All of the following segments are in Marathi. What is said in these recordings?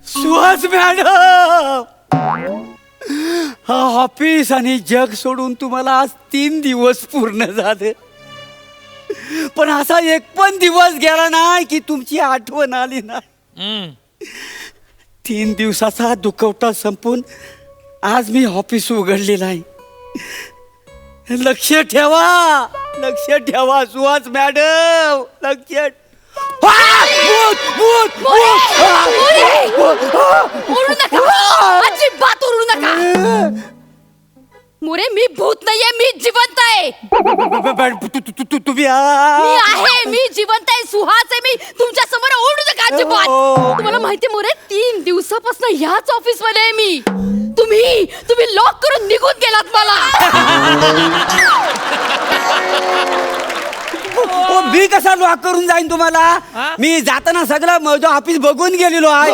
सुहास मॅडम, हा ऑफिस आणि जग सोडून तुम्हाला आज 3 दिवस पूर्ण झाले, पण असा एक पण दिवस गेला नाही की तुमची आठवण आली नाही. 3 दिवसाचा दुखवटा संपून आज मी ऑफिस उघडलेलं आहे. लक्ष ठेवा, लक्ष ठेवा सुहास मॅडम, लक्ष. अजिबात ओरडू नका. मोरे, मी भूत नाहीये, मी जिवंत आहे. तुम्ही मी आहे, मी जिवंत आहे, सुहास आहे मी. तुमच्या समोर ओरडू नका अजिबात. तुम्हाला माहिती मोरे, 3 दिवसापासून ह्याच ऑफिस मध्ये आहे मी. तुम्ही लॉक करून निघून गेलात मला. मी कसा लॉक करून जाईन तुम्हाला? मी जाताना सगळं माझं ऑफिस बघून गेलेलो आहे.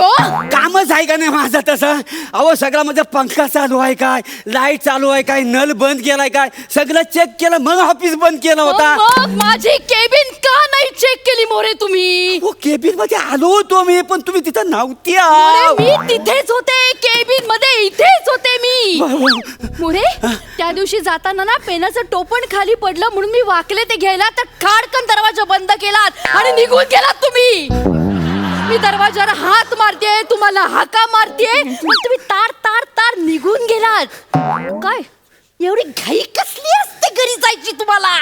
कामच आहे का नाही माझं तसं? अहो सगळं माझं पंखा चालू आहे काय, लाईट चालू आहे काय, नल बंद केलाय काय, सगळं चेक केलं मग ऑफिस बंद केलं होता. मग माझी केबिन का नाही चेक केली मोरे तुम्ही? केबिन मध्ये आलो होतो मी, पण तुम्ही तिथं नव्हती. मी तिथेच होते, केबिन मध्ये इथेच होते मी. मोरे, त्या दिवशी जाताना ना पेनाचं टोपण खाली पडलं म्हणून मी वाकले ते घ्यायला, तर खाडकन दरवाजा बंद केलात आणि निघून गेलात तुम्ही. मी दरवाजाला हात मारतेय, तुम्हाला हाका मारतेय, पण तुम्ही तार तार तार निघून गेलात. काय एवढी घाई कसली असते घरी जायची तुम्हाला?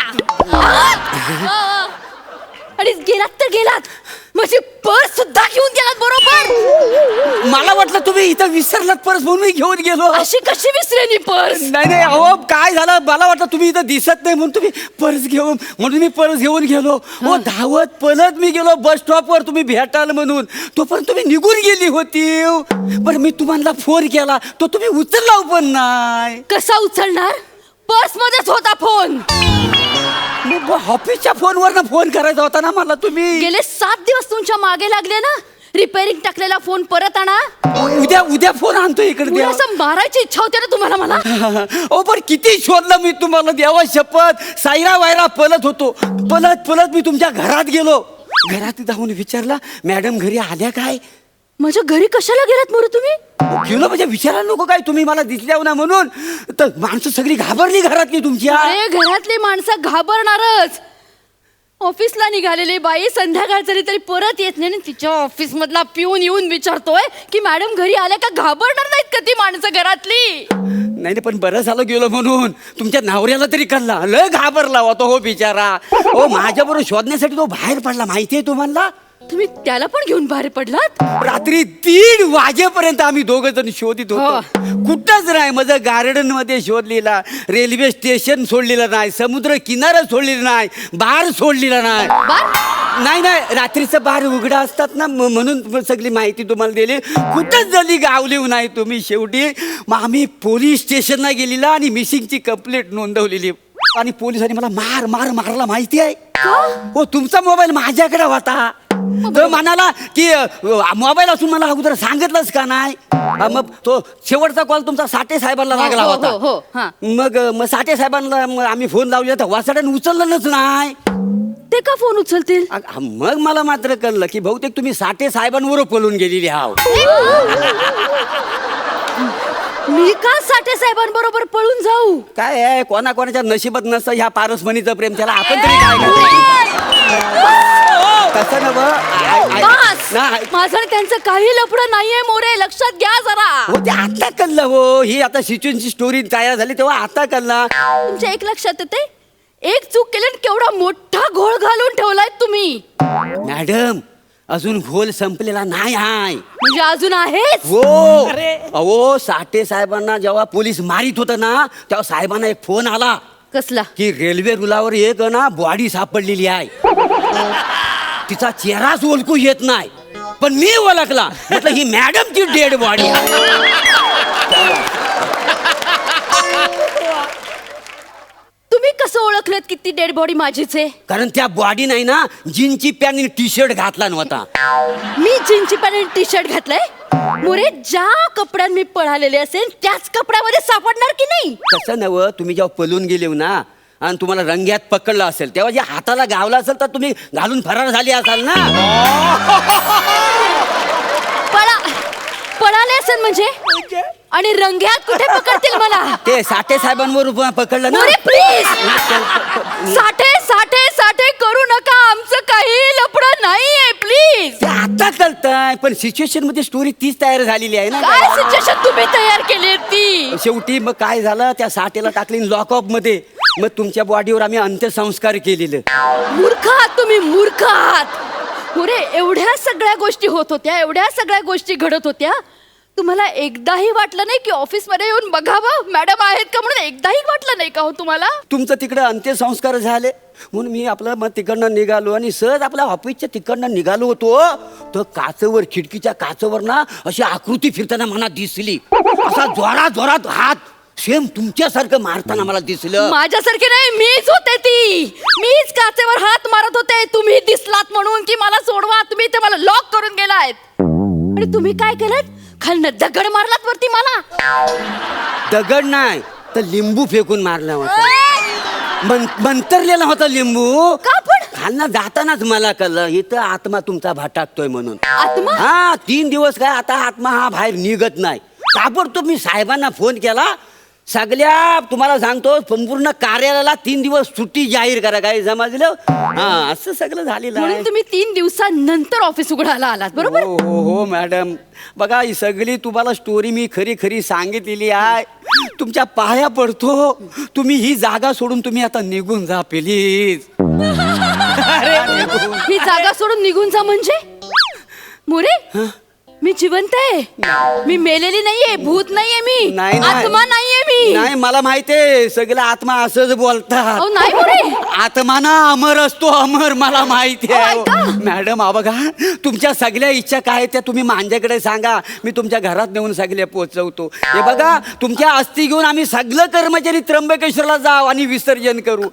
आणि गेलात तर गेलात, माझी पर्स सुद्धा घेऊन गेलात. बरोबर, मला वाटलं तुम्ही इथं विसरलात पर्स म्हणून मी घेऊन गेलो. अशी कशी विसरेनी पर्स? नाही अहो काय झालं, मला वाटलं तुम्ही इथं दिसत नाही म्हणून तुम्ही पर्स घेऊन, म्हणून मी पर्स घेऊन गेलो. हो धावत पळत मी गेलो बस स्टॉपवर तुम्ही भेटाल म्हणून, तोपर्यंत तुम्ही निघून गेली होती. पण मी तुम्हाला फोन केला तो तुम्ही उचलला पण नाही. कसा उचलणार? पर्स मध्येच होता फोन. ऑफिसच्या फोनवर ना फोन करायचा होता ना मला. तुम्ही गेले 7 दिवस तुमच्या मागे लागले ना. रिपेअरिंग टाकलेला फोन परत आणा. उद्या फोन आणतो इकडे द्या. असं मारायची इच्छा होते ना तुम्हाला मला? ओ पण किती शोधलं मी तुम्हाला, देवा शपथ. सायरा वायरा पळत होतो, पळत मी तुमच्या घरात गेलो. घरात जाऊन विचारला मॅडम घरी आल्या काय. माझ्या घरी कशाला गेलात मोरे तुम्ही? गेलो म्हणजे विचारायला नको काय तुम्ही मला दिसल्या ना म्हणून. तर माणसं सगळी घाबरली घरातली तुमच्या. अरे घरातली माणसं घाबरणारच. ऑफिसला निघालेली बाई संध्याकाळ तरी परत येत नाही. तिच्या ऑफिस मधला पिऊन येऊन विचारतोय की मॅडम घरी आल्या का? घाबरणार नाहीत का ती माणसं घरातली? नाही पण बरं झालं गेलो म्हणून. तुमच्या नवऱ्याला तरी कळला, लय घाबरला होता हो बिचारा. हो माझ्याबरोबर शोधण्यासाठी तो बाहेर पडला माहितीये तुम्हाला. तुम्ही त्याला पण घेऊन बाहेर पडलात? रात्री 3 वाजेपर्यंत आम्ही दोघं जण शोधित होतो. कुठंच नाही. माझं गार्डन मध्ये शोधलेला, रेल्वे स्टेशन सोडलेलं नाही, समुद्र किनारा सोडलेला नाही, बार सोडलेला नाही. नाही रात्रीचं बार उघडा असतात ना म्हणून सगळी माहिती तुम्हाला दिली. कुठंच जली गावली नाही तुम्ही. शेवटी मग आम्ही पोलीस स्टेशनला गेलेला आणि मिसिंगची कंप्लेंट नोंदवलेली. आणि पोलिसांनी मला मारला माहिती आहे. हो तुमचा मोबाईल माझ्याकडे होता. तो म्हणाला की मोबाईल असून मला अगोदर सांगितलंच का नाही. मग तो शेवटचा कॉल तुमचा साठे साहेबांना लागला होता. मग साठे साहेबांना आम्ही फोन लावला तर वासाड्याने उचललंच नाही. ते का फोन उचलतील? मग मला मात्र कळलं की बहुतेक तुम्ही साठे साहेबांवर पळून गेलेली आहो. मी का साठे साहेबांबरोबर पळून जाऊ? काय आहे कोणाच्या नशिबात नसतं ह्या पारसमणीचं प्रेम. त्याला आपण तरी काय तसं माझं त्यांचं काही लफडं नाहीये मोरे, लक्षात घ्या जरा. हो ते आता कळलं. हो ही आता सिच्युएशनची स्टोरी तयार झाली तेव्हा आता कळलं. तुमच्या एक लक्षात येते, एक चूक केली केवढा मोठा घोळ घालून ठेवलाय तुम्ही. मॅडम अजून घोल संपलेला नाही आहे. म्हणजे अजून आहेच? हो अहो साठे साहेबांना जेव्हा पोलीस मारित होत ना तेव्हा साहेबांना एक फोन आला. कसला? की रेल्वे रुलावर एक ना बॉडी सापडलेली आहे. तिचा चेहराच ओळखू येत नाही, पण मी ओळखला. म्हटलं ही मॅडमची डेड बॉडी आहे. तुम्ही कसं ओळखलत की ती डेड बॉडी माझीच आहे? कारण त्या बॉडी नाही ना जीनची पॅन्ट आणि टी शर्ट घातला नव्हता. मी जीनची पॅन्ट आणि टी शर्ट घातलंय? मोरे ज्या कपड्यात मी पळालेले असेल त्याच कपड्यामध्ये सापडणार की नाही? तसं नव. तुम्ही जेव्हा पळून गेले ना आणि तुम्हाला रंग्यात पकडलं असेल तेव्हा जे हाताला गावला असेल तर तुम्ही घालून फरार झाली असाल ना. पळाले असेल म्हणजे आणि रंग्यात कुठे पकडतील मला? ते साठे साहेबांवर पकडलं ना. प्लीज साठे करू नका, आमचं काही लफडं नाहीये प्लीज. ते आता कळतंय पण सिच्युएशन मध्ये स्टोरी तीच तयार झालेली आहे ना. काय सिच्युएशन तुम्ही तयार केली ती? शेवटी मग काय झालं त्या साठेला टाकली लॉकअप मध्ये. मग तुमच्या बॉडीवर आम्ही अंत्यसंस्कार केलेले. मूर्ख आहात तुम्ही, मूर्ख आहात. पुरे एवढ्या सगळ्या गोष्टी होत होत्या, एवढ्या सगळ्या गोष्टी घडत होत्या, तुम्हाला एकदाही वाटलं नाही की ऑफिस मध्ये येऊन बघावं मॅडम आहेत का म्हणून? एकदाही वाटलं नाही का हो तुम्हाला? तुमचं तिकडे अंत्यसंस्कार झाले म्हणून मी आपलं मग तिकडनं निघालो आणि सहज आपल्या ऑफिसच्या तिकडनं निघालो होतो तर काचवर, खिडकीच्या काचवर ना अशी आकृती फिरताना मला दिसली. असा जोरात हात सेम तुमच्यासारखं मारताना मला दिसलं. माझ्यासारखे नाही, मीच होते ती. मीच काचेवर हात मारत होते. तुम्ही दिसलात म्हणून की मला सोडवा, तुम्ही ते मला लॉक करून गेलात. आणि तुम्ही काय केलं? खालनं दगड मारलात वरती मला. दगड नाही तर लिंबू फेकून मारला होता. मंतरलेला होता लिंबू. का पण? खालना जातानाच मला कळलं इथं आत्मा तुमचा भटाकतोय म्हणून. आत्मा? हा 3 दिवस काय आता आत्मा हा बाहेर निघत नाही. ताबडतोब मी साहेबांना फोन केला. सगळ्या तुम्हाला सांगतो संपूर्ण कार्यालयाला 3 दिवस सुट्टी जाहीर करा. काय समजलं? हा असं सगळं झालेलं आहे. म्हणून तुम्ही 3 दिवसांनंतर ऑफिस उघडायला आलात बरोबर? हो मॅडम. बघा ही सगळी तुम्हाला स्टोरी मी खरी सांगितलेली आहे. तुमच्या पाया पडतो तुम्ही ही जागा सोडून तुम्ही आता निघून जा प्लीज. ही जागा सोडून निघून जा म्हणजे? मोरे मी जिवंत आहे, मी मेलेली नाहीये, भूत नाहीये, मी आत्मा नाहीये. मी नाही मला माहितीये सगळं आत्मा असंच बोलतात. नाही मोरे, आत्मा ना अमर असतो, अमर. मला माहिती आहे मॅडम. बघा तुमच्या सगळ्या इच्छा काय त्या तुम्ही माझ्याकडे सांगा, मी तुमच्या घरात नेऊन सगळे पोहोचवतो. हे बघा तुमच्या अस्थी घेऊन आम्ही सगळं कर्मचारी त्र्यंबकेश्वरला जाऊ आणि विसर्जन करू.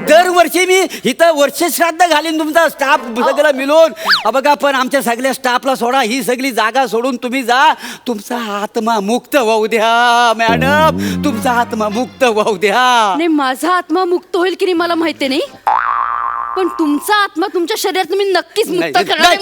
दरवर्षी मी इथं वर्षश्राद्ध घालीन तुमचा स्टाफ सगळं मिळून. बघा पण आमच्या सगळ्या स्टाफला सोडा, ही सगळी जागा सोडून तुम्ही जा. तुमचा आत्मा मुक्त होऊ द्या मॅडम, तुमचा आत्मा मुक्त होऊ द्या. नाही माझा आत्मा मुक्त होईल की नाही मला माहिती नाही, पण तुमचा आत्मा तुमच्या शरीरात मी नक्कीच मुक्त करणार.